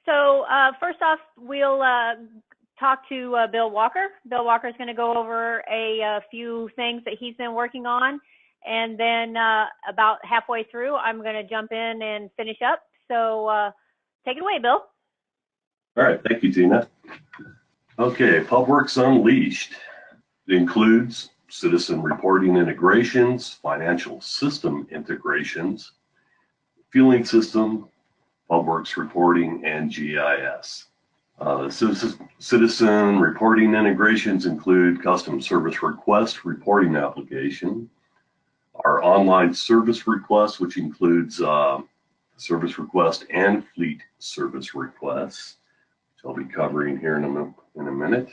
So first off, we'll talk to Bill Walker. Bill Walker is going to go over a few things that he's been working on. And then about halfway through, I'm going to jump in and finish up. So take it away, Bill. All right, thank you, Tina. Okay, PubWorks Unleashed. It includes citizen reporting integrations, financial system integrations, fueling system, PubWorks reporting, and GIS. Citizen reporting integrations include custom service request reporting application, our online service request, which includes service request and fleet service requests, which I'll be covering here in a minute.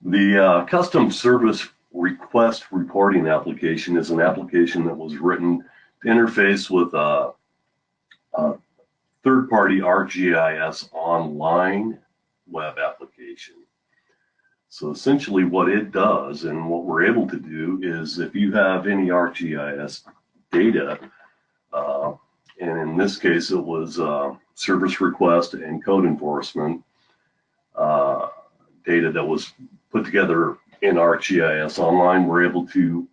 The custom service request reporting application is an application that was written to interface with a third-party ArcGIS online web application. So essentially what it does and what we're able to do is if you have any ArcGIS data, and in this case it was service request and code enforcement data that was put together in ArcGIS Online, we're able to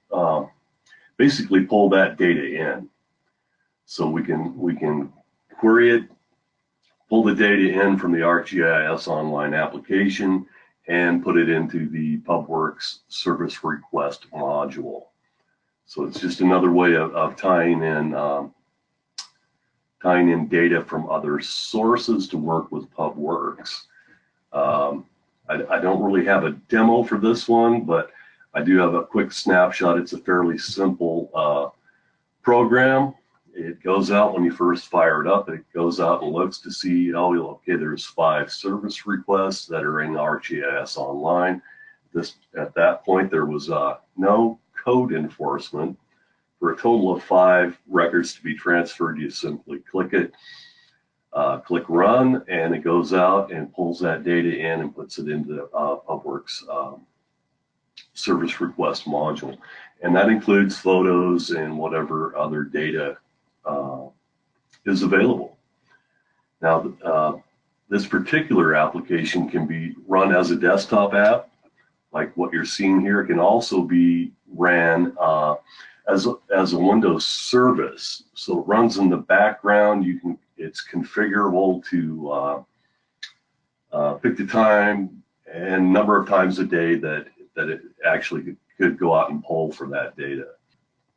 basically pull that data in. So we can query it, pull the data in from the ArcGIS Online application, and put it into the PubWorks service request module. So it's just another way of tying in data from other sources to work with PubWorks. I don't really have a demo for this one, but I do have a quick snapshot. It's a fairly simple program. It goes out when you first fire it up. It goes out and looks to see, oh, okay, there's 5 service requests that are in ArcGIS Online. At that point, there was no code enforcement. For a total of 5 records to be transferred, you simply click it, click run, and it goes out and pulls that data in and puts it into PubWorks service request module. And that includes photos and whatever other data is available. Now, this particular application can be run as a desktop app, like what you're seeing here. It can also be ran as a Windows service. So it runs in the background. It's configurable to pick the time and number of times a day that it actually could go out and pull for that data.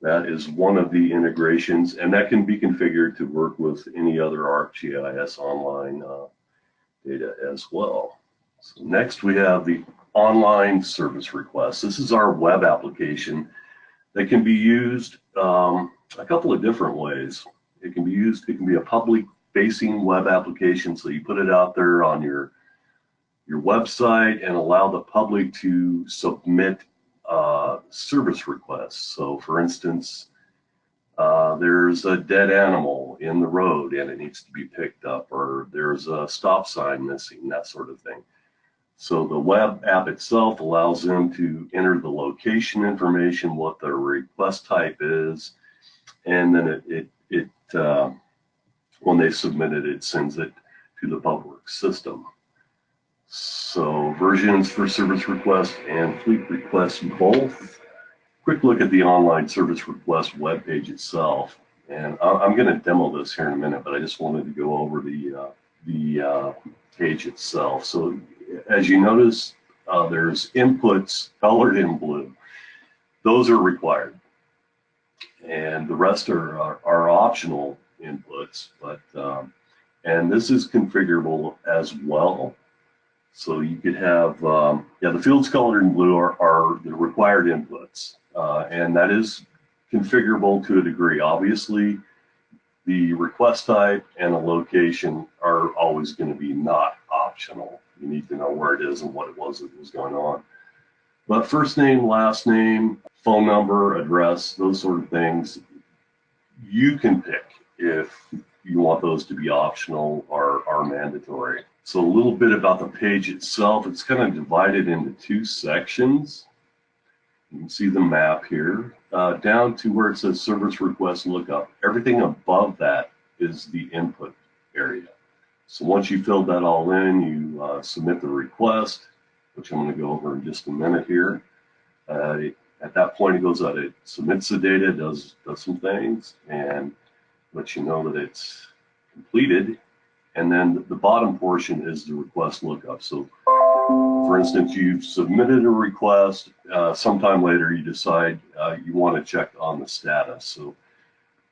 That is one of the integrations, and that can be configured to work with any other ArcGIS Online data as well. So next we have the online service request. This is our web application that can be used a couple of different ways. It can be a public-facing web application, so you put it out there on your website and allow the public to submit service requests. So for instance, there's a dead animal in the road and it needs to be picked up, or there's a stop sign missing, that sort of thing. So the web app itself allows them to enter the location information, what the request type is, and then it when they submit it, it sends it to the PubWorks system. So versions for service request and fleet request both. Quick look at the online service request web page itself. And I'm going to demo this here in a minute, but I just wanted to go over the page itself. So as you notice, there's inputs colored in blue. Those are required. And the rest are optional inputs, but and this is configurable as well. So you could have, the fields colored in blue are the required inputs, and that is configurable to a degree. Obviously, the request type and a location are always going to be not optional. You need to know where it is and what it was that was going on. But first name, last name, phone number, address, those sort of things, you can pick if you want those to be optional or are mandatory. So a little bit about the page itself. It's kind of divided into 2 sections. You can see the map here. Down to where it says service request lookup. Everything above that is the input area. So once you filled that all in, you submit the request, which I'm going to go over in just a minute here. At that point, it goes out, it submits the data, does some things, and lets you know that it's completed. And then the bottom portion is the request lookup. So, for instance, you've submitted a request. Sometime later, you decide you want to check on the status. So,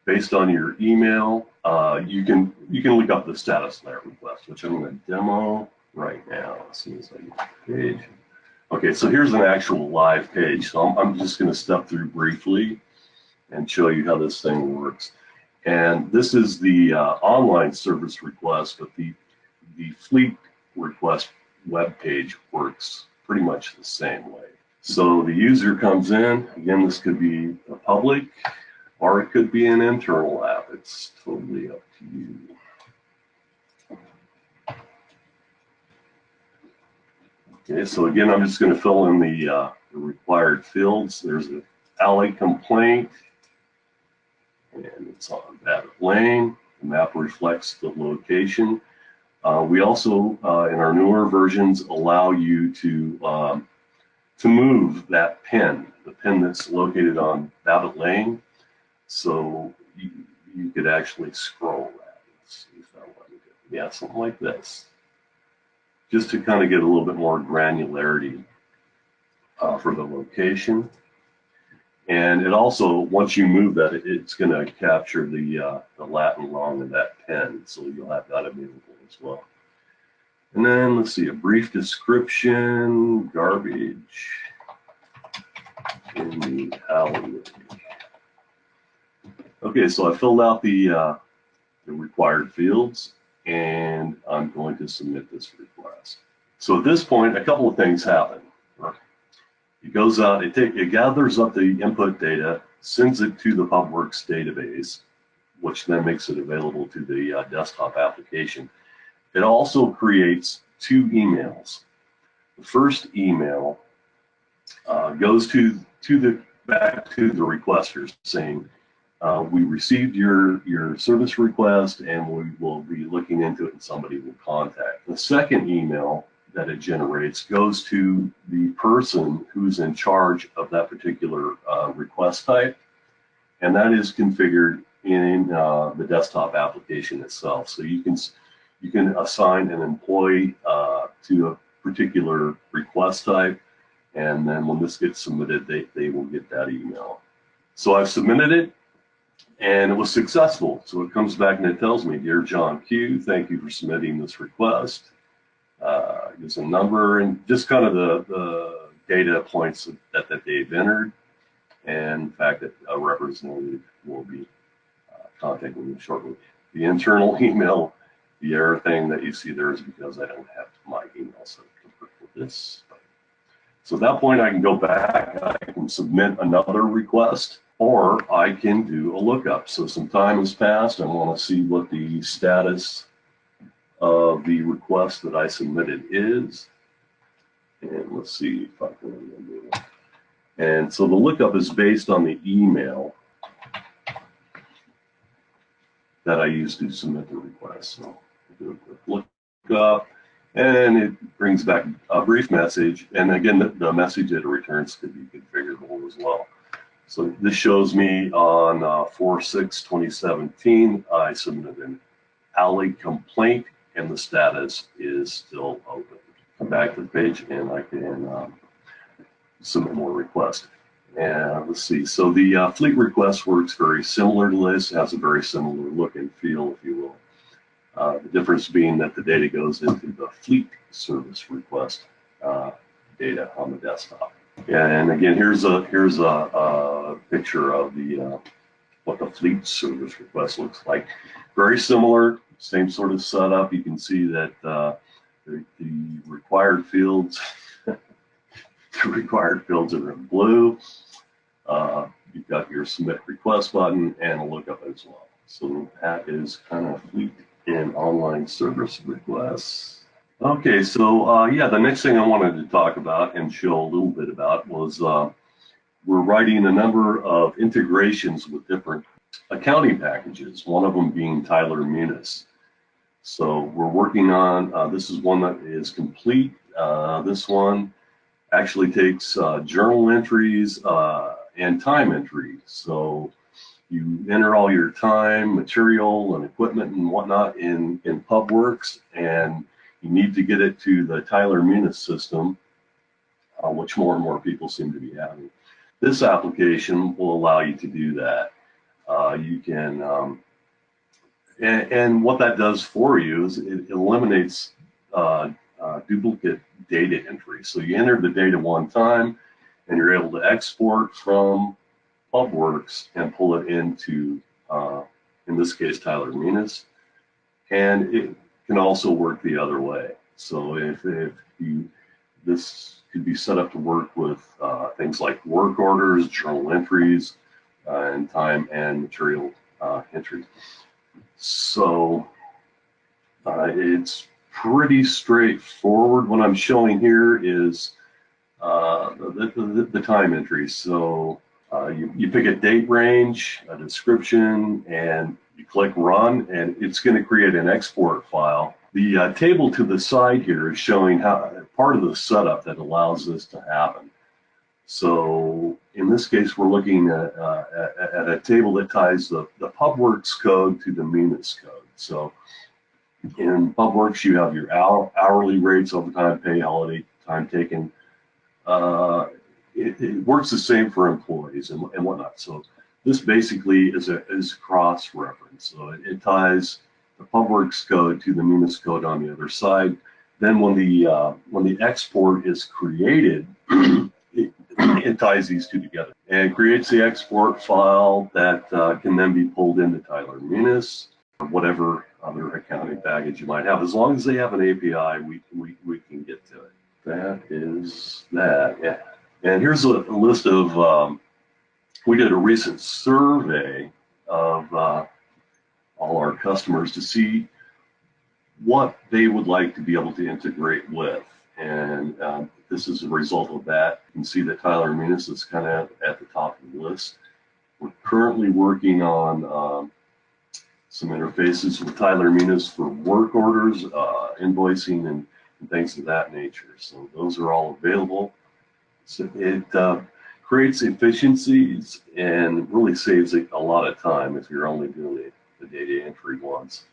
based on your email, you can look up the status of that request, which I'm going to demo right now as soon as I get the page. Okay, so here's an actual live page. So I'm just going to step through briefly and show you how this thing works. And this is the online service request, but the fleet request web page works pretty much the same way. So the user comes in. Again, this could be a public or it could be an internal app. It's totally up to you. Okay, so again, I'm just going to fill in the required fields. There's an alley complaint, and it's on Babbitt Lane. The map reflects the location. We also, in our newer versions, allow you to move that pin, the pin that's located on Babbitt Lane. So you could actually scroll that. Let's see if that one, yeah, something like this, just to kind of get a little bit more granularity for the location. And it also, once you move that, it's going to capture the Latin long of that pen, so you'll have that available as well. And then let's see, a brief description, garbage in the alleyway. Okay, so I filled out the required fields, and I'm going to submit this request. So at this point, a couple of things happen. It goes out, it gathers up the input data, sends it to the PubWorks database, which then makes it available to the desktop application. It also creates two emails. The first email goes back to the requesters saying, we received your service request and we will be looking into it and somebody will contact. The second email that it generates goes to the person who's in charge of that particular request type, and that is configured in the desktop application itself. So you can assign an employee to a particular request type, and then when this gets submitted, they will get that email. So I've submitted it, and it was successful. So it comes back and it tells me, "Dear John Q, thank you for submitting this request." Gives a number and just kind of the data points that they've entered, and in fact that a representative will be contacting you shortly. The internal email, the error thing that you see there is because I don't have my email set up for this. So at that point, I can go back, I can submit another request, or I can do a lookup. So some time has passed, I want to see what the status of the request that I submitted is. And let's see if I can remember it. And so the lookup is based on the email that I used to submit the request. So I'll do a quick lookup, and it brings back a brief message. And again, the message that it returns could be configurable as well. So this shows me on 4/6/2017, I submitted an alley complaint, and the status is still open. Come back to the page, and I can submit more requests. And let's see, so the fleet request works very similar to this, has a very similar look and feel, if you will. The difference being that the data goes into the fleet service request data on the desktop. And again, here's a picture of the what the fleet service request looks like. Very similar, same sort of setup. You can see that the required fields, the required fields are in blue. You've got your submit request button and a lookup as well. So that is kind of fleet and online service requests. Okay, so yeah, the next thing I wanted to talk about and show a little bit about was we're writing a number of integrations with different accounting packages, one of them being Tyler Munis. So we're working on, this is one that is complete. This one actually takes journal entries and time entry. So you enter all your time, material, and equipment and whatnot in PubWorks, and you need to get it to the Tyler Munis system, which more and more people seem to be having. This application will allow you to do that. You can, and what that does for you is it eliminates duplicate data entry. So you enter the data one time, and you're able to export from PubWorks and pull it into, in this case, Tyler Munis. And it can also work the other way. So if you, this could be set up to work with things like work orders, journal entries, and time and material entry. So it's pretty straightforward. What I'm showing here is the time entry. So you pick a date range, a description, and you click run, and it's going to create an export file. The table to the side here is showing how part of the setup that allows this to happen. So in this case, we're looking at a table that ties the PubWorks code to the Munis code. So in PubWorks, you have your hourly rates, overtime pay, holiday time taken. It works the same for employees and whatnot. So this basically is a cross-reference. So it ties the PubWorks code to the Munis code on the other side. Then when the export is created, it ties these two together and creates the export file that can then be pulled into Tyler Munis or whatever other accounting package you might have. As long as they have an API, we can get to it. That is that. Yeah. And here's a list of, we did a recent survey of all our customers to see what they would like to be able to integrate with. And this is a result of that. You can see that Tyler Munis is kind of at the top of the list. We're currently working on some interfaces with Tyler Munis for work orders, invoicing, and things of that nature. So those are all available. So it creates efficiencies and really saves a lot of time if you're only doing the data entry once.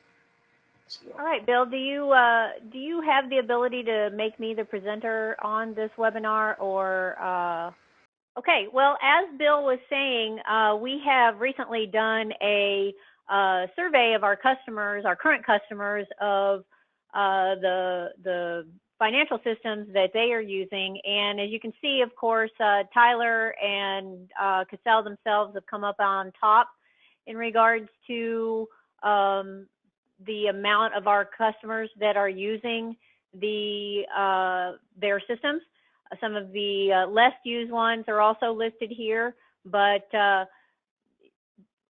So. All right, Bill, do you have the ability to make me the presenter on this webinar, or okay, well, as Bill was saying, we have recently done a survey of our customers, our current customers, of the financial systems that they are using. And as you can see, of course, Tyler and Cassell themselves have come up on top in regards to the amount of our customers that are using their systems. Some of the less used ones are also listed here, but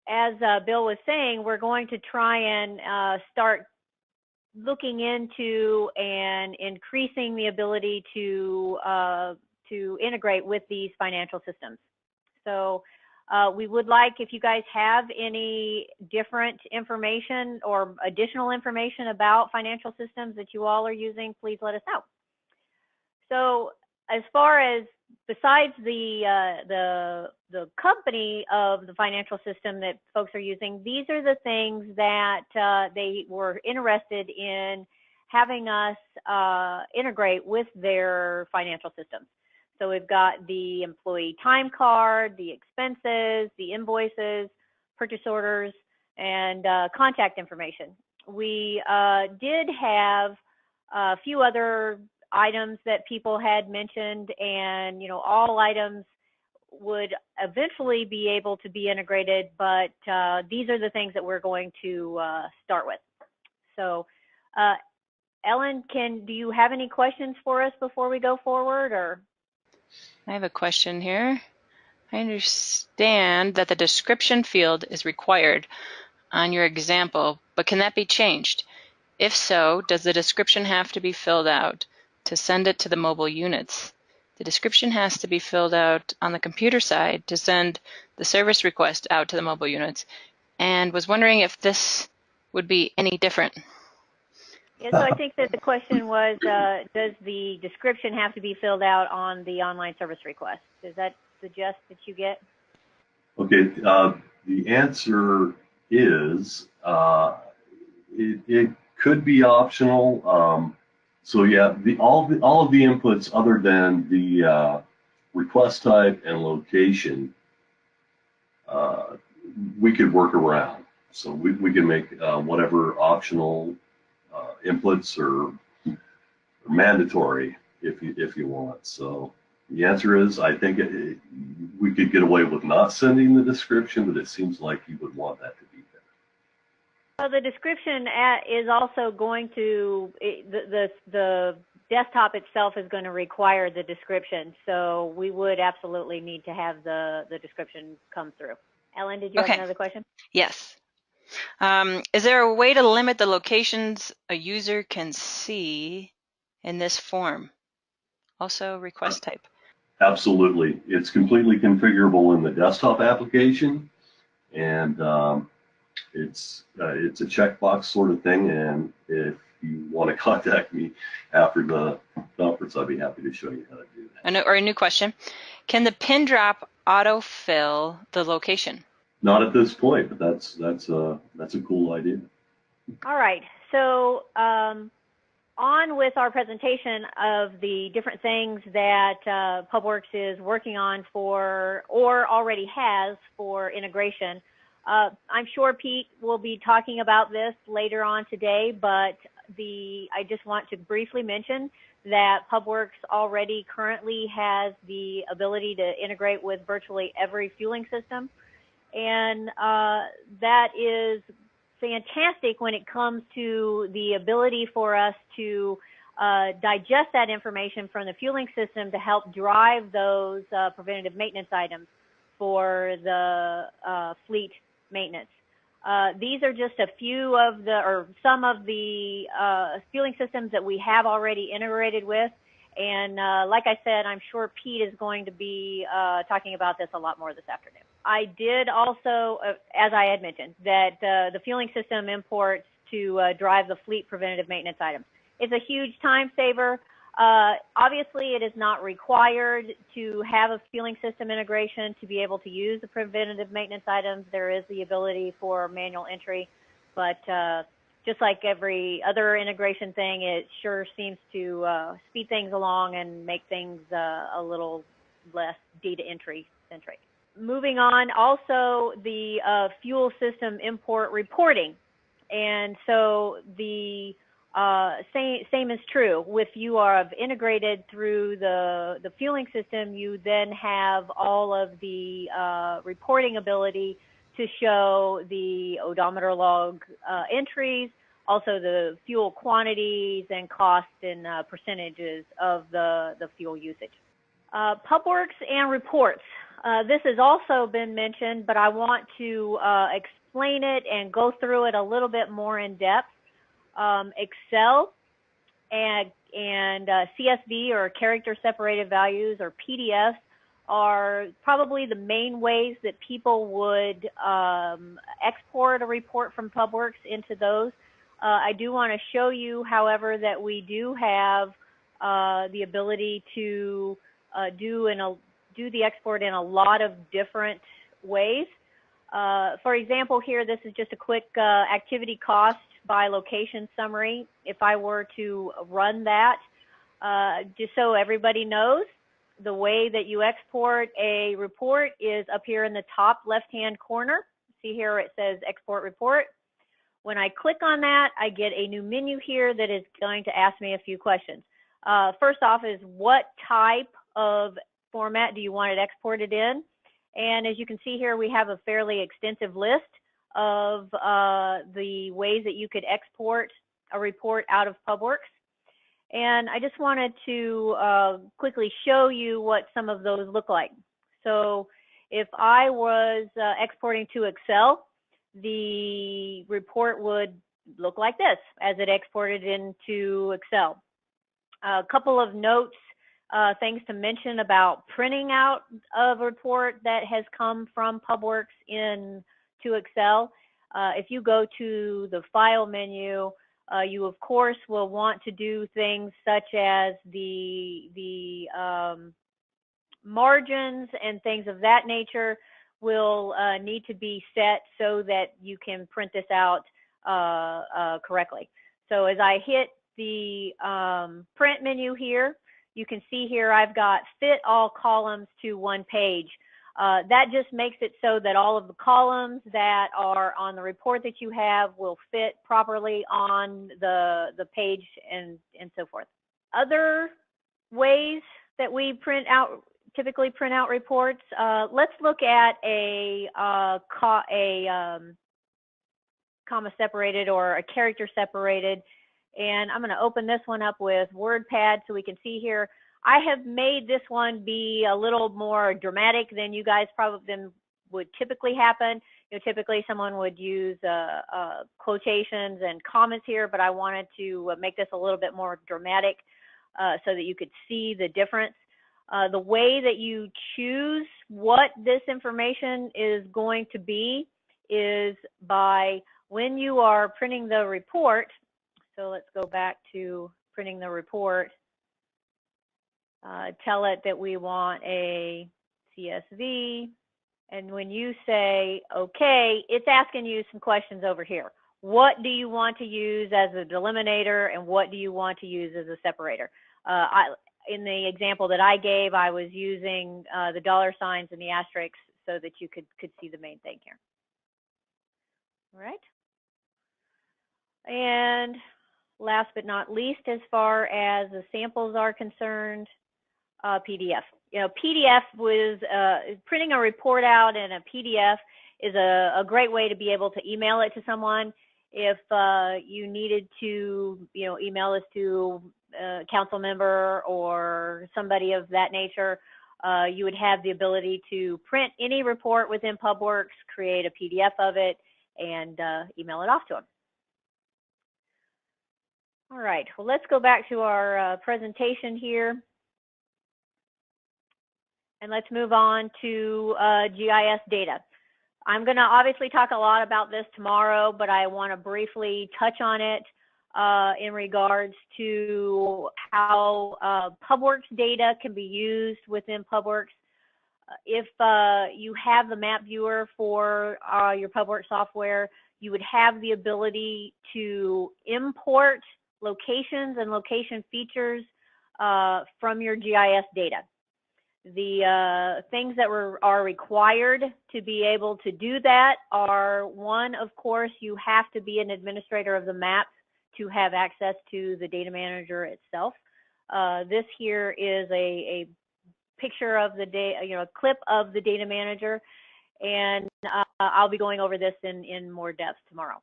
as Bill was saying, we're going to try and start looking into and increasing the ability to integrate with these financial systems. So we would like, if you guys have any different information or additional information about financial systems that you all are using, please let us know. So as far as besides the company of the financial system that folks are using, these are the things that they were interested in having us integrate with their financial systems. So we've got the employee time card, the expenses, the invoices, purchase orders, and contact information. We did have a few other items that people had mentioned, and all items would eventually be able to be integrated, but these are the things that we're going to start with. So Ellen, do you have any questions for us before we go forward, or? I have a question here. I understand that the description field is required on your example, but can that be changed? If so, does the description have to be filled out to send it to the mobile units? The description has to be filled out on the computer side to send the service request out to the mobile units, and was wondering if this would be any different. Yeah, so I think that the question was, does the description have to be filled out on the online service request? Does that suggest that you get? Okay, the answer is it could be optional. So yeah, all of the inputs other than the request type and location, we could work around. So we can make whatever optional inputs or mandatory if you want. So the answer is, I think we could get away with not sending the description, but it seems like you would want that to be there. Well, the description is also going to, the desktop itself is going to require the description. So we would absolutely need to have the description come through. Ellen, did you have another question? Yes. Is there a way to limit the locations a user can see in this form? Also request type. Absolutely. It's completely configurable in the desktop application, and it's a checkbox sort of thing. And if you want to contact me after the conference, I'd be happy to show you how to do that. Or a new question. Can the pin drop autofill the location? Not at this point, but that's a cool idea. All right. So on with our presentation of the different things that PubWorks is working on for, or already has for integration. I'm sure Pete will be talking about this later on today, but I just want to briefly mention that PubWorks already currently has the ability to integrate with virtually every fueling system. And that is fantastic when it comes to the ability for us to digest that information from the fueling system to help drive those preventative maintenance items for the fleet maintenance. These are just a few of some of the fueling systems that we have already integrated with. And like I said, I'm sure Pete is going to be talking about this a lot more this afternoon. I did also, as I had mentioned, that the fueling system imports to drive the fleet preventative maintenance items. It's a huge time saver. Obviously, it is not required to have a fueling system integration to be able to use the preventative maintenance items. There is the ability for manual entry, but just like every other integration thing, it sure seems to speed things along and make things a little less data entry centric. Moving on, also the fuel system import reporting. And so the same is true. If you are integrated through the fueling system, you then have all of the reporting ability to show the odometer log entries, also the fuel quantities and costs and percentages of the fuel usage. PubWorks and reports. This has also been mentioned, but I want to explain it and go through it a little bit more in depth. Excel and CSV, or character separated values, or PDFs, are probably the main ways that people would export a report from PubWorks into those. I do want to show you, however, that we do have the ability to do the export in a lot of different ways. For example, here, this is just a quick activity cost by location summary. If I were to run that, just so everybody knows, the way that you export a report is up here in the top left-hand corner. See here it says Export Report. When I click on that, I get a new menu here that is going to ask me a few questions. First off is, what type of format do you want it exported in? And as you can see here, we have a fairly extensive list of the ways that you could export a report out of PubWorks. And I just wanted to quickly show you what some of those look like. So if I was exporting to Excel, the report would look like this as it exported into Excel. A couple of notes, things to mention about printing out a report that has come from PubWorks into Excel. If you go to the File menu, You of course will want to do things such as the margins and things of that nature will need to be set so that you can print this out correctly. So as I hit the print menu here, you can see here I've got fit all columns to one page. That just makes it so that all of the columns that are on the report that you have will fit properly on the page and so forth. Other ways that we typically print out reports. Let's look at a comma separated or a character separated. And I'm going to open this one up with WordPad so we can see here. I have made this one be a little more dramatic than you guys probably would typically happen. You know, typically someone would use quotations and comments here, but I wanted to make this a little bit more dramatic so that you could see the difference. The way that you choose what this information is going to be is by when you are printing the report. So let's go back to printing the report. Tell it that we want a CSV. And when you say, okay, it's asking you some questions over here. What do you want to use as a delimiter and what do you want to use as a separator? In the example that I gave, I was using the dollar signs and the asterisks so that you could see the main thing here. All right. And last but not least, as far as the samples are concerned, PDF. You know, PDF was printing a report out in a PDF is a great way to be able to email it to someone. If you needed to, you know, email this to a council member or somebody of that nature, you would have the ability to print any report within PubWorks, create a PDF of it, and email it off to them. All right, well, let's go back to our presentation here. And let's move on to GIS data. I'm going to obviously talk a lot about this tomorrow, but I want to briefly touch on it in regards to how PubWorks data can be used within PubWorks. If you have the map viewer for your PubWorks software, you would have the ability to import locations and location features from your GIS data. The things that are required to be able to do that are, one, of course, you have to be an administrator of the map to have access to the data manager itself. This here is a picture of the data, you know, a clip of the data manager, and I'll be going over this in more depth tomorrow.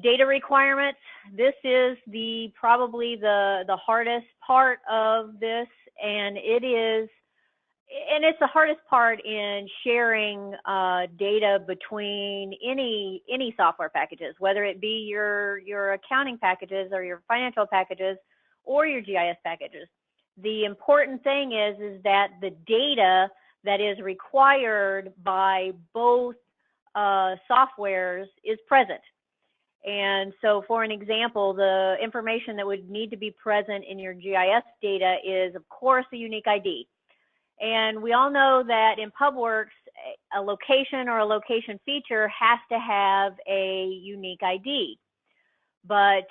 Data requirements. This is probably the hardest part of this, and it's the hardest part in sharing data between any software packages, whether it be your accounting packages or your financial packages or your GIS packages. The important thing is that the data that is required by both softwares is present. And so, for an example, the information that would need to be present in your GIS data is, of course, a unique ID. And we all know that in PubWorks, a location or a location feature has to have a unique ID. But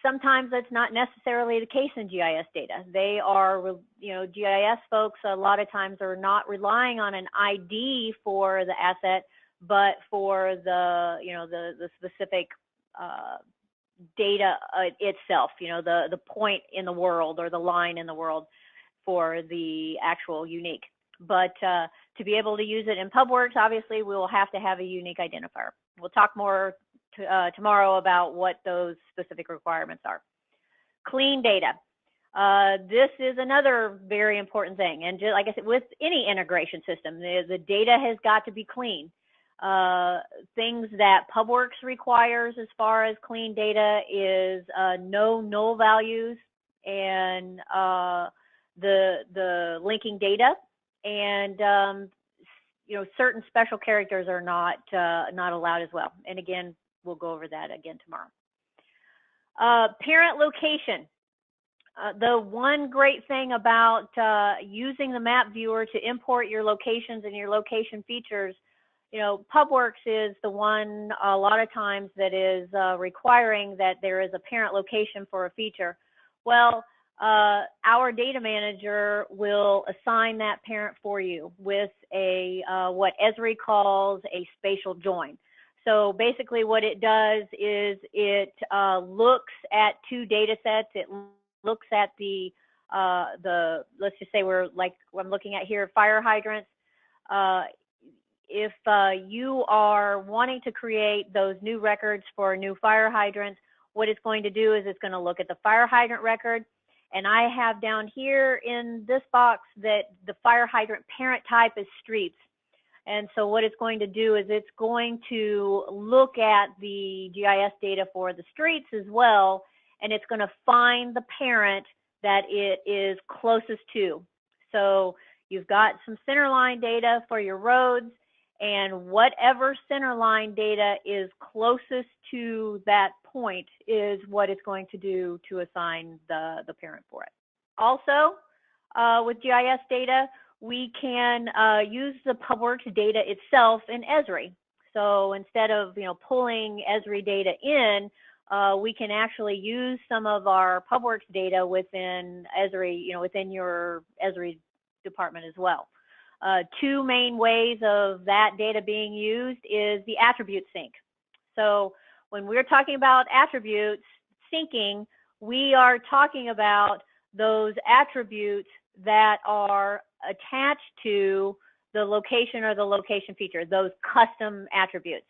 sometimes that's not necessarily the case in GIS data. They are, you know, GIS folks a lot of times are not relying on an ID for the asset, but for the, you know, the specific data itself, you know, the point in the world or the line in the world for the actual unique. But to be able to use it in PubWorks, obviously, we will have to have a unique identifier. We'll talk more tomorrow about what those specific requirements are. Clean data. This is another very important thing. And just like I said, with any integration system, the data has got to be clean. Things that PubWorks requires as far as clean data is no null values and the linking data, and you know, certain special characters are not allowed as well. And again, we'll go over that again tomorrow. Parent location. The one great thing about using the map viewer to import your locations and your location features, you know, PubWorks is the one a lot of times that is requiring that there is a parent location for a feature. Well, our data manager will assign that parent for you with a what Esri calls a spatial join. So basically what it does is it looks at two data sets. It looks at the let's just say I'm looking at here, fire hydrants. If you are wanting to create those new records for new fire hydrants, what it's going to do is it's going to look at the fire hydrant record. And I have down here in this box that the fire hydrant parent type is streets. And so what it's going to do is it's going to look at the GIS data for the streets as well, and it's going to find the parent that it is closest to. So you've got some centerline data for your roads, and whatever centerline data is closest to that point is what it's going to do to assign the parent for it. Also, with GIS data, we can use the PubWorks data itself in Esri. So instead of pulling Esri data in, we can actually use some of our PubWorks data within Esri, within your Esri department as well. Two main ways of that data being used is the attribute sync. So when we're talking about attributes syncing, we are talking about those attributes that are attached to the location or the location feature, those custom attributes.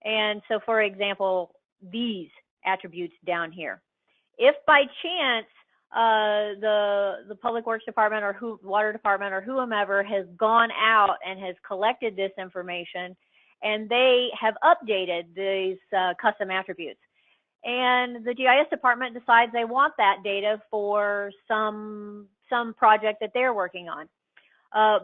And so, for example, these attributes down here. If by chance the Public Works Department or Water Department or whomever has gone out and has collected this information and they have updated these custom attributes, and the GIS department decides they want that data for some project that they're working on.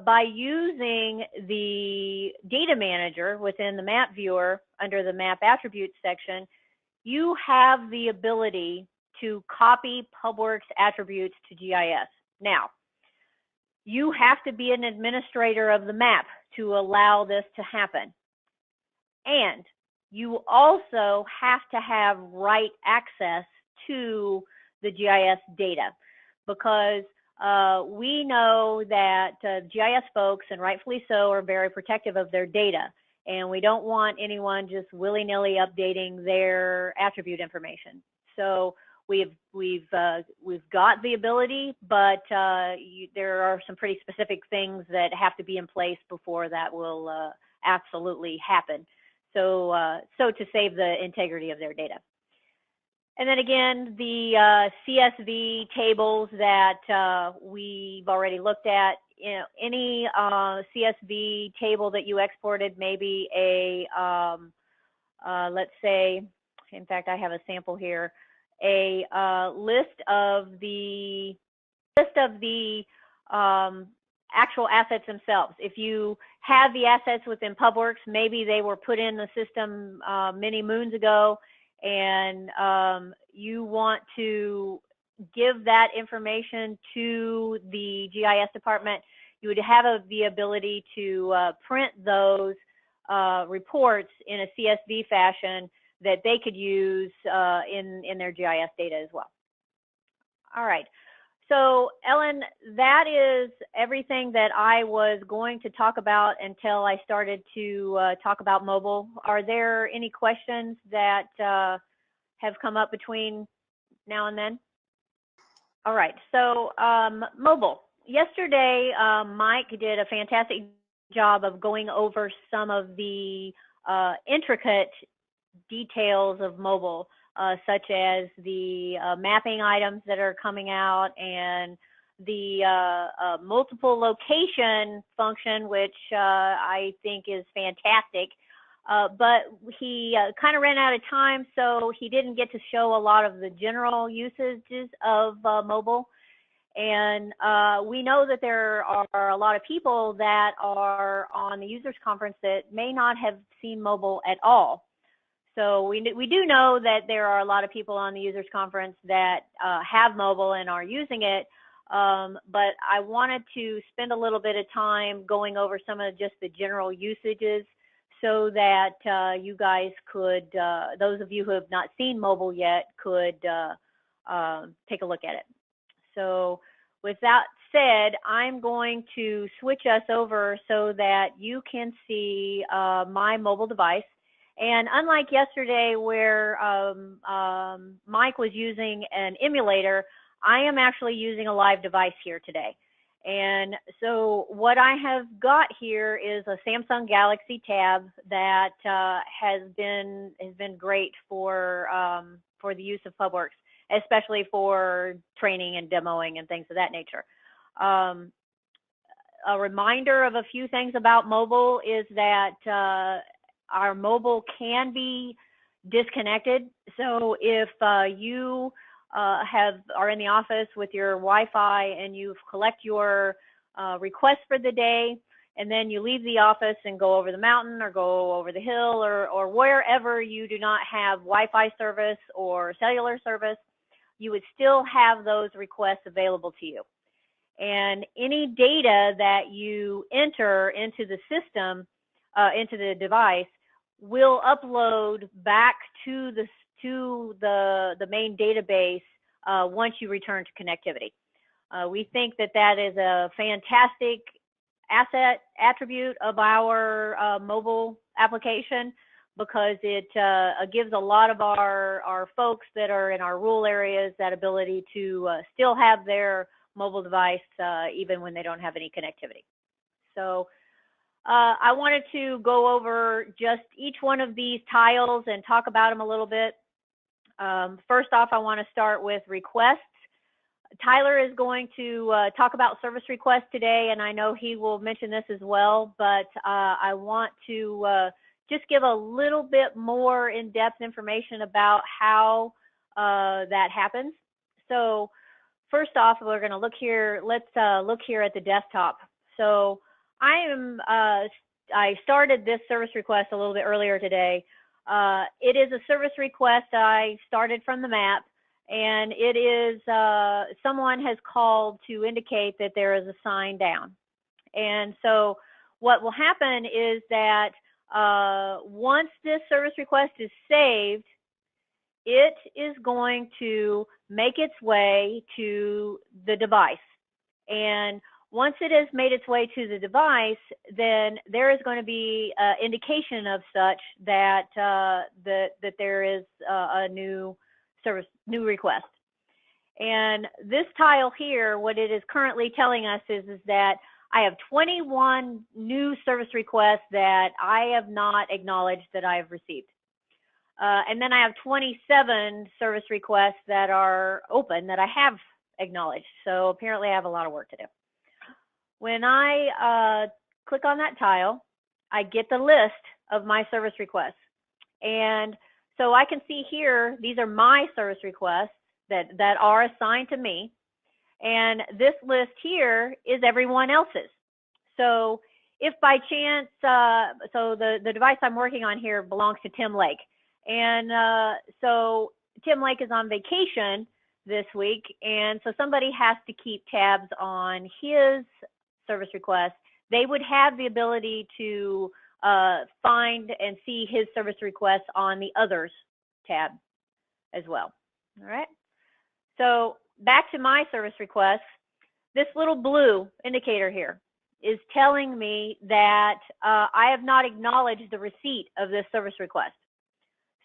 By using the data manager within the map viewer under the map attributes section, you have the ability to copy PubWorks attributes to GIS. Now, you have to be an administrator of the map to allow this to happen. And you also have to have right access to the GIS data, because we know that GIS folks, and rightfully so, are very protective of their data. And we don't want anyone just willy-nilly updating their attribute information. So we've got the ability, but there are some pretty specific things that have to be in place before that will absolutely happen. So to save the integrity of their data. And then again, the CSV tables that we've already looked at. Any CSV table that you exported, maybe a let's say, in fact, I have a sample here, a list of the actual assets themselves. If you have the assets within PubWorks, maybe they were put in the system many moons ago, and you want to give that information to the GIS department, you would have the ability to print those reports in a CSV fashion that they could use in their GIS data as well. All right. So, Ellen, that is everything that I was going to talk about until I started to talk about mobile. Are there any questions that have come up between now and then? All right, so mobile. Yesterday, Mike did a fantastic job of going over some of the intricate details of mobile, such as the mapping items that are coming out and the multiple location function, which I think is fantastic. But he kind of ran out of time, so he didn't get to show a lot of the general usages of mobile. And we know that there are a lot of people that are on the users conference that may not have seen mobile at all. So we do know that there are a lot of people on the users conference that have mobile and are using it, but I wanted to spend a little bit of time going over some of just the general usages so that you guys could, those of you who have not seen mobile yet, could take a look at it. So with that said, I'm going to switch us over so that you can see my mobile device. And unlike yesterday where Mike was using an emulator, I am actually using a live device here today. And so what I have got here is a Samsung Galaxy Tab that has been great for the use of PubWorks, especially for training and demoing and things of that nature. A reminder of a few things about mobile is that our mobile can be disconnected. So if you are in the office with your Wi-Fi and you collect your request for the day, and then you leave the office and go over the mountain or go over the hill or wherever you do not have Wi-Fi service or cellular service, you would still have those requests available to you. And any data that you enter into the system, into the device, will upload back to the main database once you return to connectivity. We think that that is a fantastic attribute of our mobile application, because it gives a lot of our folks that are in our rural areas that ability to still have their mobile device even when they don't have any connectivity. So I wanted to go over just each one of these tiles and talk about them a little bit. First off, I want to start with requests. Tyler is going to talk about service requests today, and I know he will mention this as well, but I want to just give a little bit more in-depth information about how that happens. So first off, we're going to look here. Let's look here at the desktop. So I started this service request a little bit earlier today. It is a service request I started from the map, and it is someone has called to indicate that there is a sign down. And so what will happen is that once this service request is saved, it is going to make its way to the device. And once it has made its way to the device, then there is going to be indication of such that that there is a new request. And this tile here, what it is currently telling us is that I have 21 new service requests that I have not acknowledged that I have received. And then I have 27 service requests that are open that I have acknowledged. So apparently I have a lot of work to do. When I click on that tile, I get the list of my service requests. And so I can see here, these are my service requests that are assigned to me. And this list here is everyone else's. So if by chance, so the device I'm working on here belongs to Tim Lake. And so Tim Lake is on vacation this week. And so somebody has to keep tabs on his service request. They would have the ability to find and see his service requests on the others tab as well. All right. So back to my service requests, this little blue indicator here is telling me that I have not acknowledged the receipt of this service request.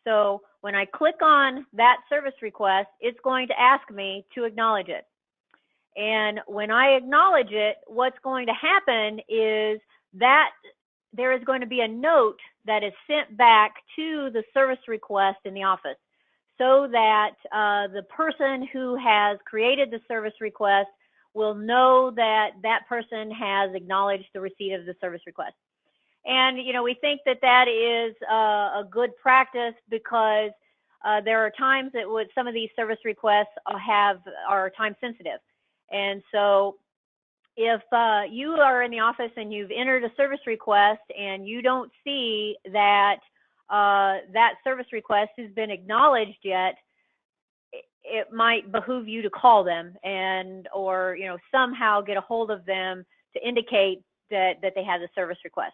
So when I click on that service request, it's going to ask me to acknowledge it. And when I acknowledge it, what's going to happen is that there is going to be a note that is sent back to the service request in the office, so that the person who has created the service request will know that that person has acknowledged the receipt of the service request. And, you know, we think that that is a good practice, because there are times that some of these service requests are time sensitive. And so if you are in the office and you've entered a service request and you don't see that that service request has been acknowledged yet, it might behoove you to call them or somehow get a hold of them to indicate that they have the service request.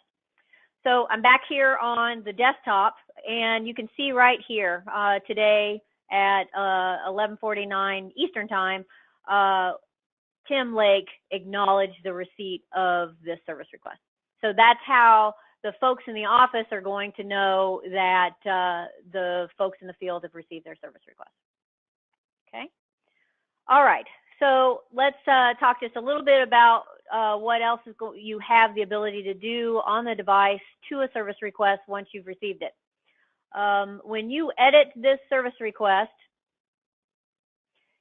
So I'm back here on the desktop, and you can see right here today at 11:49 Eastern Time, Tim Lake acknowledged the receipt of this service request. So that's how the folks in the office are going to know that the folks in the field have received their service request. Okay. All right. So let's talk just a little bit about what else you have the ability to do on the device to a service request once you've received it. When you edit this service request,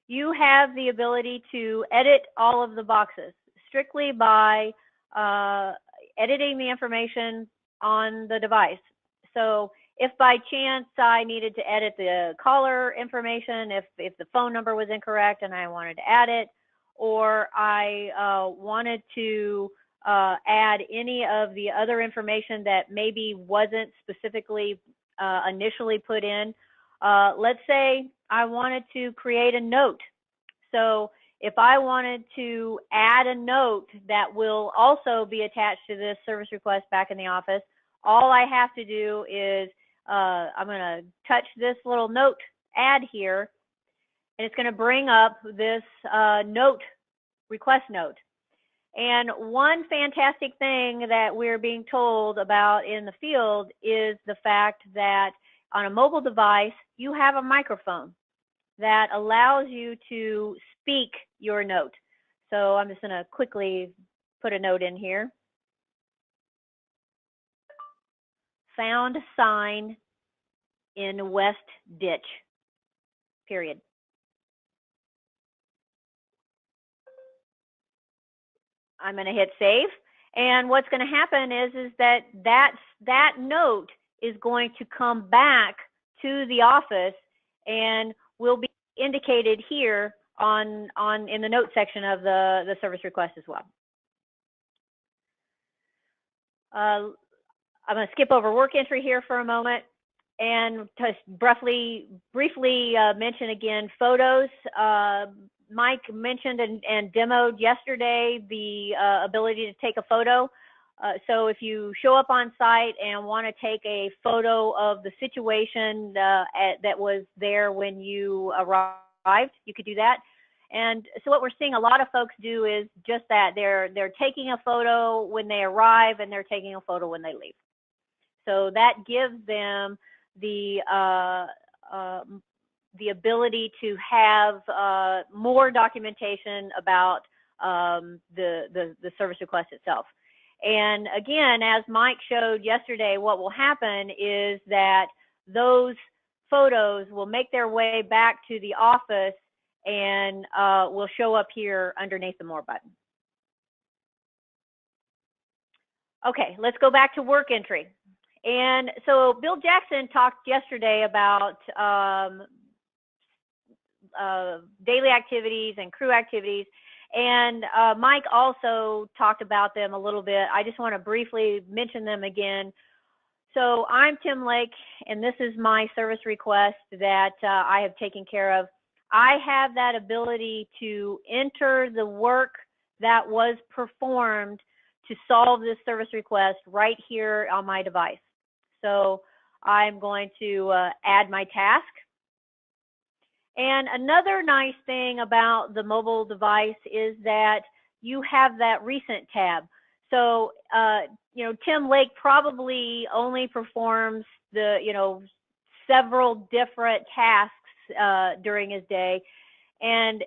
you have the ability to edit all of the boxes strictly by editing the information on the device. So if by chance I needed to edit the caller information, if the phone number was incorrect and I wanted to add it, or I wanted to add any of the other information that maybe wasn't specifically initially put in, let's say I wanted to create a note. So if I wanted to add a note that will also be attached to this service request back in the office, all I have to do is I'm going to touch this little note add here, and it's going to bring up this request note. And one fantastic thing that we're being told about in the field is the fact that on a mobile device, you have a microphone that allows you to speak your note. So I'm just going to quickly put a note in here. Found sign in West Ditch, period. I'm going to hit save. And what's going to happen is that note is going to come back to the office and will be indicated here in the note section of the service request as well. I'm going to skip over work entry here for a moment and just briefly mention again photos. Mike mentioned and demoed yesterday the ability to take a photo. So if you show up on site and want to take a photo of the situation that was there when you arrived, you could do that. And so what we're seeing a lot of folks do is just that. They're taking a photo when they arrive and they're taking a photo when they leave. So that gives them the ability to have more documentation about the service request itself. And again, as Mike showed yesterday, what will happen is that those photos will make their way back to the office and will show up here underneath the More button. Okay, let's go back to work entry. And so Bill Jackson talked yesterday about daily activities and crew activities. And Mike also talked about them a little bit. I just want to briefly mention them again. So I'm Tim Lake, and this is my service request that I have taken care of. I have that ability to enter the work that was performed to solve this service request right here on my device. So I'm going to add my task. And another nice thing about the mobile device is that you have that recent tab. So, Tim Lake probably only performs the, several different tasks during his day. And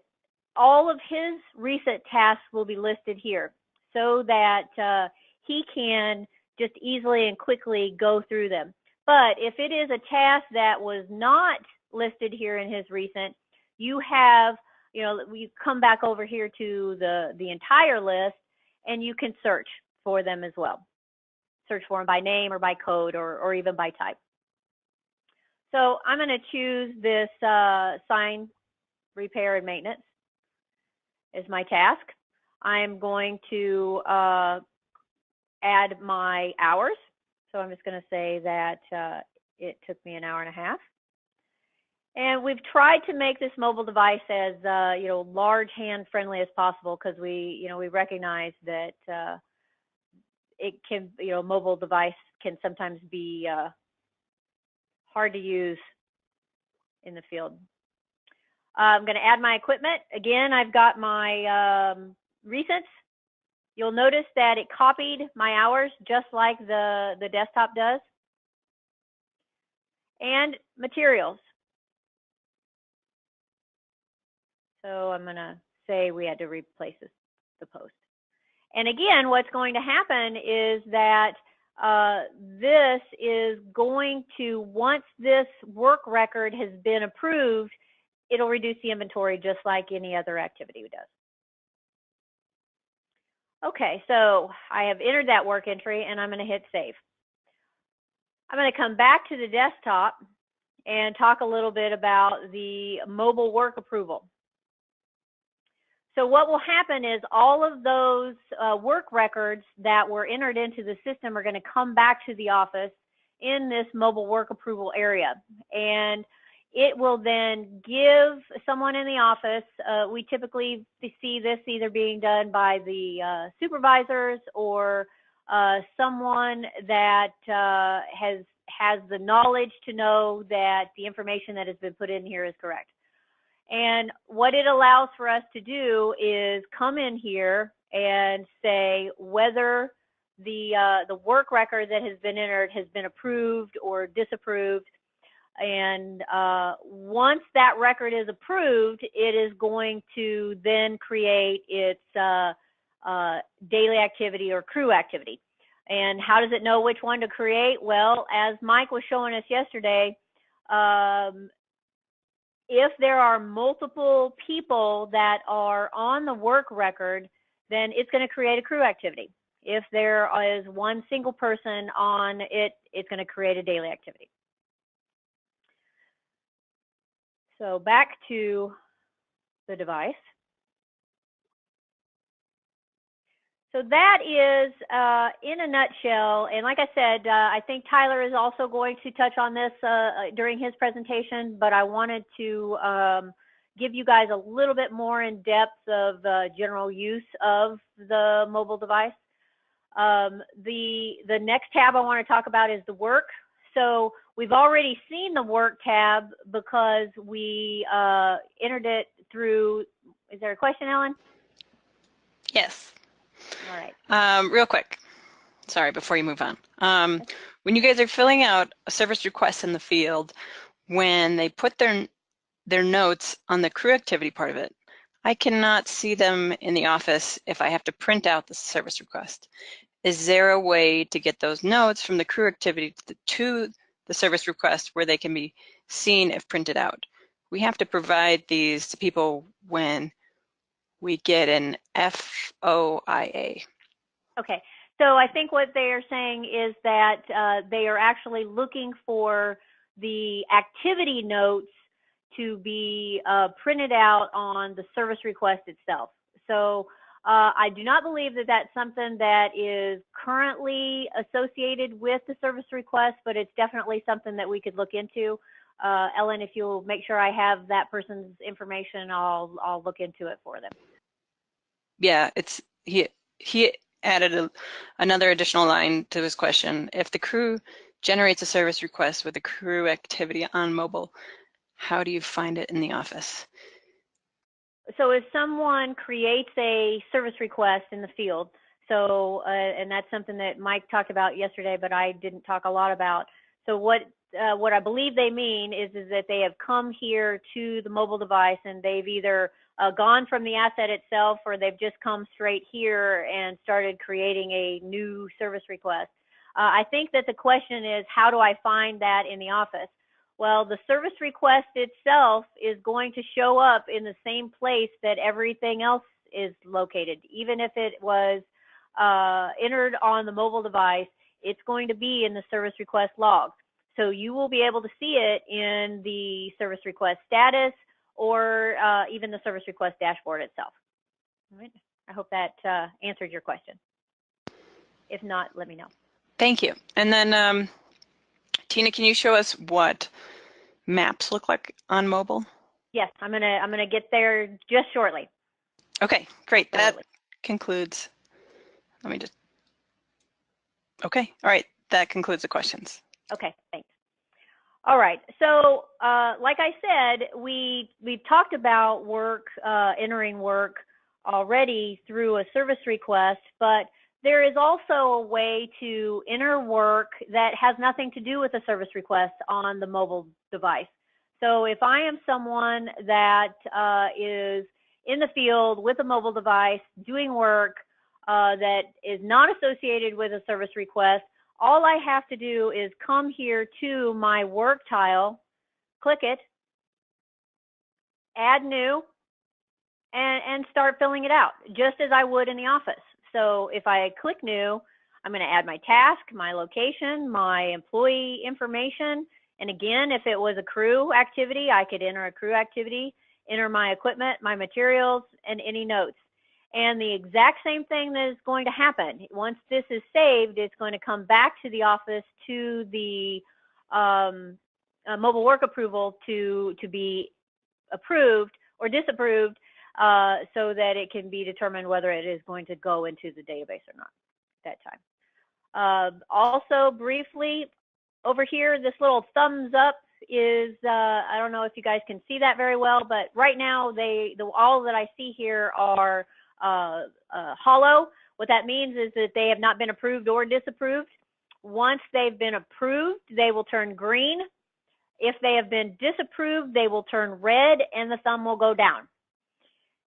all of his recent tasks will be listed here so that he can just easily and quickly go through them. But if it is a task that was not listed here in his recent, you have, we come back over here to the entire list and you can search for them as well. Search for them by name or by code or even by type. So I'm going to choose this sign repair and maintenance as my task. I'm going to add my hours. So I'm just going to say that It took me an hour and a half. And we've tried to make this mobile device as large hand friendly as possible, because we recognize that it can, mobile device can sometimes be hard to use in the field. I'm going to add my equipment. Again, I've got my recents. You'll notice that it copied my hours just like the desktop does. And materials. So I'm going to say we had to replace the post. And again, what's going to happen is that this is going to, once this work record has been approved, it'll reduce the inventory just like any other activity does. Okay, so I have entered that work entry and I'm going to hit save. I'm going to come back to the desktop and talk a little bit about the mobile work approval. So what will happen is all of those work records that were entered into the system are going to come back to the office in this mobile work approval area. And it will then give someone in the office, we typically see this either being done by the supervisors or someone that has the knowledge to know that the information that has been put in here is correct. And what it allows for us to do is come in here and say whether the work record that has been entered has been approved or disapproved. And once that record is approved, it is going to then create its daily activity or crew activity. And how does it know which one to create? Well, as Mike was showing us yesterday, if there are multiple people that are on the work record, then it's going to create a crew activity. If there is one single person on it, it's going to create a daily activity. So back to the device. So that is in a nutshell, and like I said, I think Tyler is also going to touch on this during his presentation, but I wanted to give you guys a little bit more in depth of general use of the mobile device. The next tab I want to talk about is the work. So we've already seen the work tab because we entered it through, is there a question, Ellen? Yes. All right. Real quick, sorry, before you move on. When you guys are filling out a service request in the field, when they put their notes on the crew activity part of it, I cannot see them in the office if I have to print out the service request. Is there a way to get those notes from the crew activity to the service request where they can be seen if printed out? We have to provide these to people when we get an FOIA. Okay, so I think what they are saying is that they are actually looking for the activity notes to be printed out on the service request itself. So I do not believe that that's something that is currently associated with the service request, but it's definitely something that we could look into. Ellen, if you'll make sure I have that person's information, I'll look into it for them. Yeah, it's he added another additional line to his question. If the crew generates a service request with a crew activity on mobile, how do you find it in the office? So if someone creates a service request in the field, so and that's something that Mike talked about yesterday, but I didn't talk a lot about. So what I believe they mean is that they have come here to the mobile device and they've either gone from the asset itself or they've just come straight here and started creating a new service request. I think that the question is, how do I find that in the office? Well, the service request itself is going to show up in the same place that everything else is located. Even if it was entered on the mobile device, it's going to be in the service request log. So you will be able to see it in the service request status or even the service request dashboard itself. All right. I hope that answered your question. If not, let me know. Thank you. And then Tina, can you show us what maps look like on mobile? Yes, I'm gonna get there just shortly. Okay, great. That Shortly. concludes. Let me just. Okay, all right. That concludes the questions. Okay, thanks. All right, so like I said, we've talked about work, entering work already through a service request, but there is also a way to enter work that has nothing to do with a service request on the mobile device. So if I am someone that is in the field with a mobile device doing work that is not associated with a service request, all I have to do is come here to my work tile, click it, add new, and start filling it out, just as I would in the office. So if I click new, I'm going to add my task, my location, my employee information. And again, if it was a crew activity, I could enter a crew activity, enter my equipment, my materials, and any notes. And the exact same thing that is going to happen. Once this is saved, it's going to come back to the office to the mobile work approval to be approved or disapproved so that it can be determined whether it is going to go into the database or not at that time. Also, briefly, over here, this little thumbs up is, I don't know if you guys can see that very well, but right now, all that I see here are hollow. What that means is that they have not been approved or disapproved. Once they've been approved, they will turn green. If they have been disapproved, they will turn red and the thumb will go down.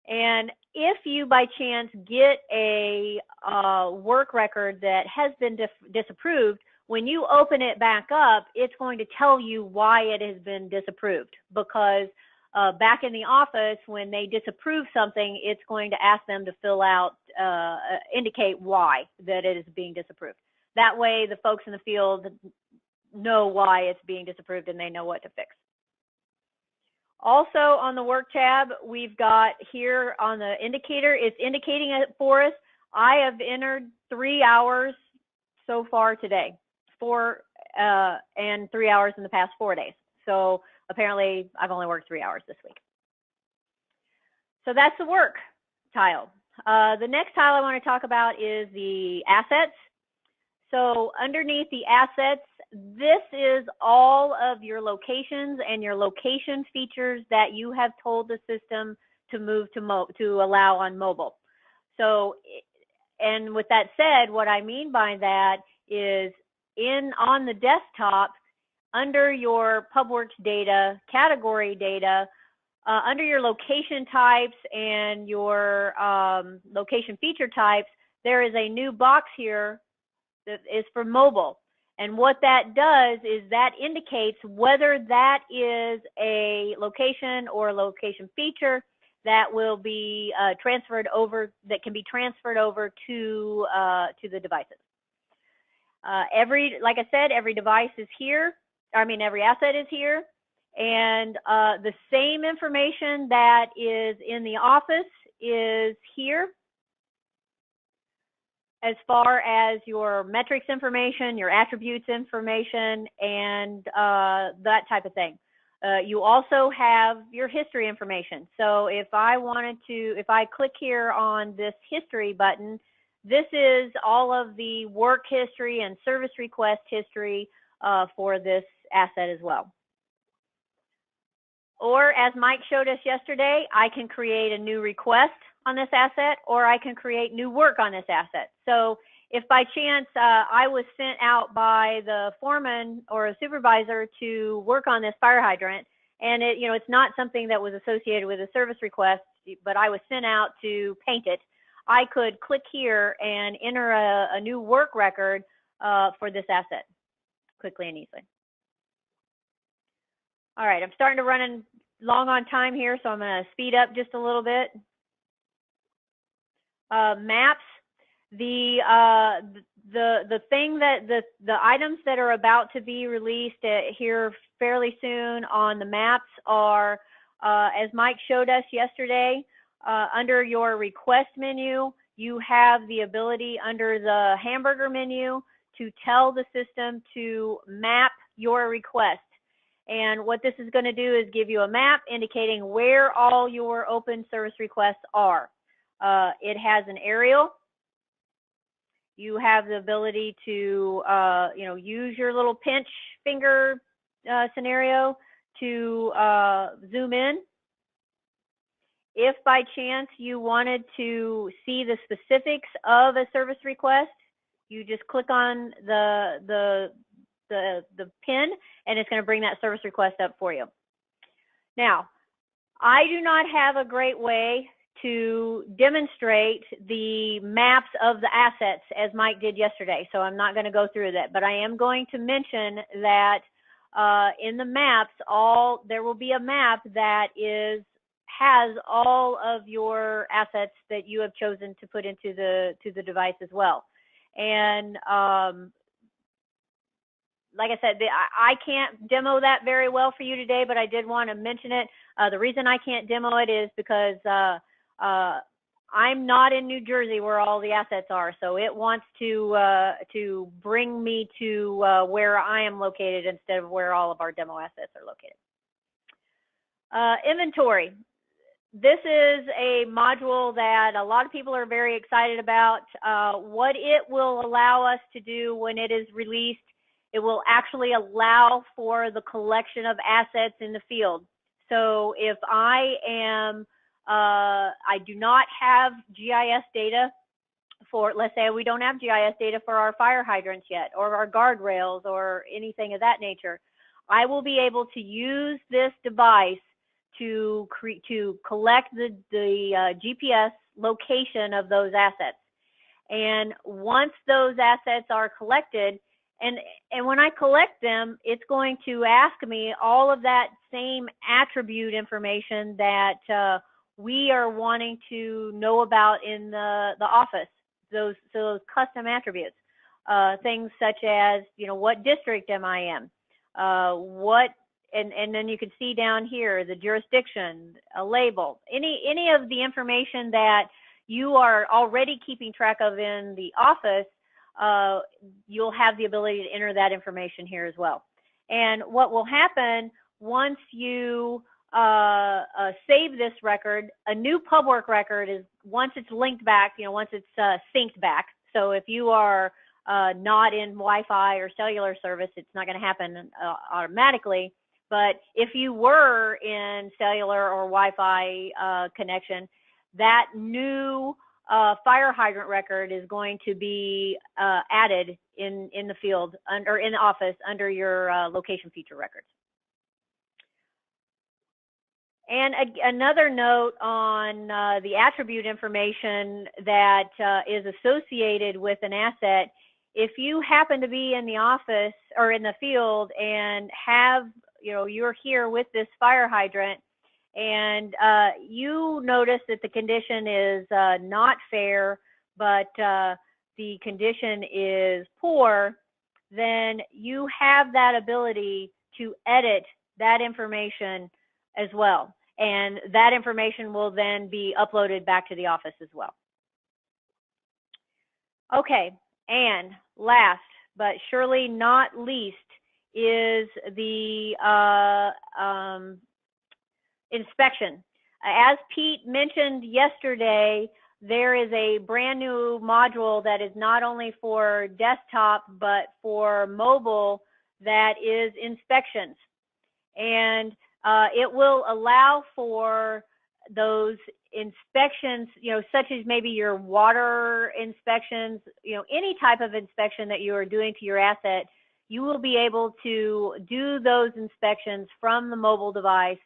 And if you by chance get a work record that has been disapproved, when you open it back up, it's going to tell you why it has been disapproved, because back in the office, when they disapprove something, it's going to ask them to fill out, indicate why that it is being disapproved. That way, the folks in the field know why it's being disapproved and they know what to fix. Also on the work tab, we've got here on the indicator, it's indicating it for us. I have entered 3 hours so far today, 4 and 3 hours in the past 4 days. So apparently I've only worked 3 hours this week. So that's the work tile. The next tile I want to talk about is the assets. So underneath the assets, this is all of your locations and your location features that you have told the system to move to allow on mobile. So, and with that said, what I mean by that is on the desktop, under your PubWorks data, category data, under your location types and your location feature types, there is a new box here that is for mobile. And what that does is that indicates whether that is a location or location feature that will be transferred over, that can be transferred over to the devices. Like I said, every device is here. Every asset is here. And the same information that is in the office is here, as far as your metrics information, your attributes information, and that type of thing. You also have your history information. So if I click here on this history button, this is all of the work history and service request history for this asset as well. Or as Mike showed us yesterday, I can create a new request on this asset, or I can create new work on this asset. So if by chance I was sent out by the foreman or a supervisor to work on this fire hydrant, and it's not something that was associated with a service request, but I was sent out to paint it, I could click here and enter a new work record for this asset quickly and easily. All right, I'm starting to run in long on time here, so I'm going to speed up just a little bit. Maps, the thing that the items that are about to be released here fairly soon on the maps are, as Mike showed us yesterday, under your request menu, you have the ability under the hamburger menu to tell the system to map your request. And what this is going to do is give you a map indicating where all your open service requests are. It has an aerial. You have the ability to, use your little pinch finger scenario to zoom in. If by chance you wanted to see the specifics of a service request, you just click on the pin, and it's going to bring that service request up for you. Now, I do not have a great way to demonstrate the maps of the assets as Mike did yesterday, so I'm not going to go through that, but I am going to mention that in the maps, there will be a map that has all of your assets that you have chosen to put into the device as well. And like I said, I can't demo that very well for you today, but I did want to mention it. The reason I can't demo it is because I'm not in New Jersey where all the assets are, so it wants to bring me to where I am located instead of where all of our demo assets are located. Inventory. This is a module that a lot of people are very excited about. What it will allow us to do when it is released, it will actually allow for the collection of assets in the field. So if I do not have GIS data for, let's say we don't have GIS data for our fire hydrants yet, or our guardrails, or anything of that nature, I will be able to use this device to collect the GPS location of those assets. And once those assets are collected, and when I collect them, it's going to ask me all of that same attribute information that we are wanting to know about in the office, those custom attributes. Things such as, what district am I in? And then you can see down here the jurisdiction, a label, any of the information that you are already keeping track of in the office, you'll have the ability to enter that information here as well. And what will happen once you save this record, a new PubWorks record is, once it's linked back, once it's synced back. So if you are not in Wi-Fi or cellular service, it's not going to happen automatically. But if you were in cellular or Wi-Fi connection, that new fire hydrant record is going to be added in the field or in the office under your location feature records. And another note on the attribute information that is associated with an asset, if you happen to be in the office or in the field and have, you're here with this fire hydrant, and you notice that the condition is not fair, but the condition is poor, then you have that ability to edit that information as well. And that information will then be uploaded back to the office as well. Okay, and last but surely not least is the inspection. As Pete mentioned yesterday, there is a brand new module that is not only for desktop but for mobile, that is inspections. And it will allow for those inspections, such as maybe your water inspections, any type of inspection that you are doing to your asset, you will be able to do those inspections from the mobile device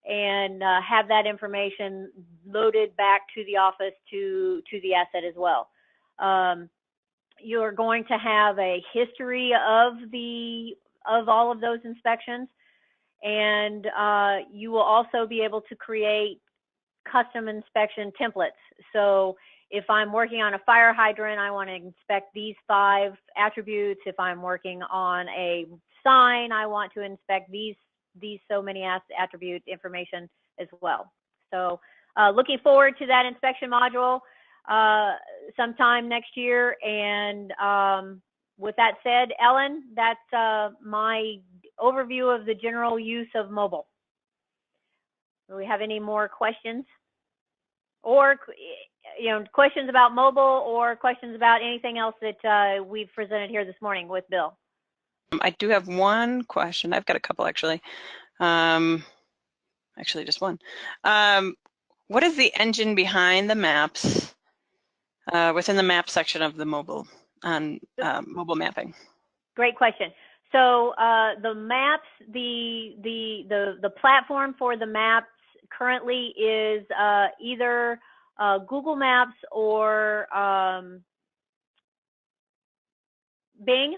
and have that information loaded back to the office to the asset as well. You're going to have a history of all of those inspections, and you will also be able to create custom inspection templates. So if I'm working on a fire hydrant, I want to inspect these 5 attributes. If I'm working on a sign, I want to inspect these so many attribute information as well. So looking forward to that inspection module sometime next year. And with that said, Ellen, that's my overview of the general use of mobile. Do we have any more questions? Or, questions about mobile or questions about anything else that we've presented here this morning with Bill? I do have one question. I've got a couple actually. Actually, just one. What is the engine behind the maps within the map section of the mobile mobile mapping? Great question. So the maps, the platform for the maps currently is either Google Maps or Bing.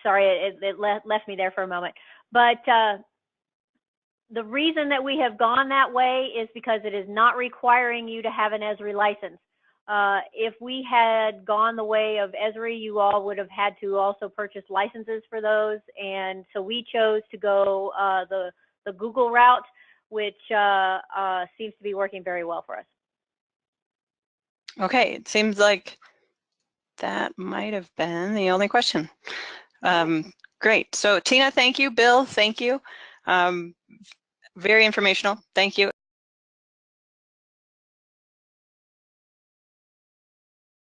Sorry, it left me there for a moment. But the reason that we have gone that way is because it is not requiring you to have an Esri license. If we had gone the way of Esri, you all would have had to also purchase licenses for those. And so we chose to go the Google route, which seems to be working very well for us. Okay, it seems like that might have been the only question. Great. So Tina, thank you. Bill, thank you. Very informational. Thank you.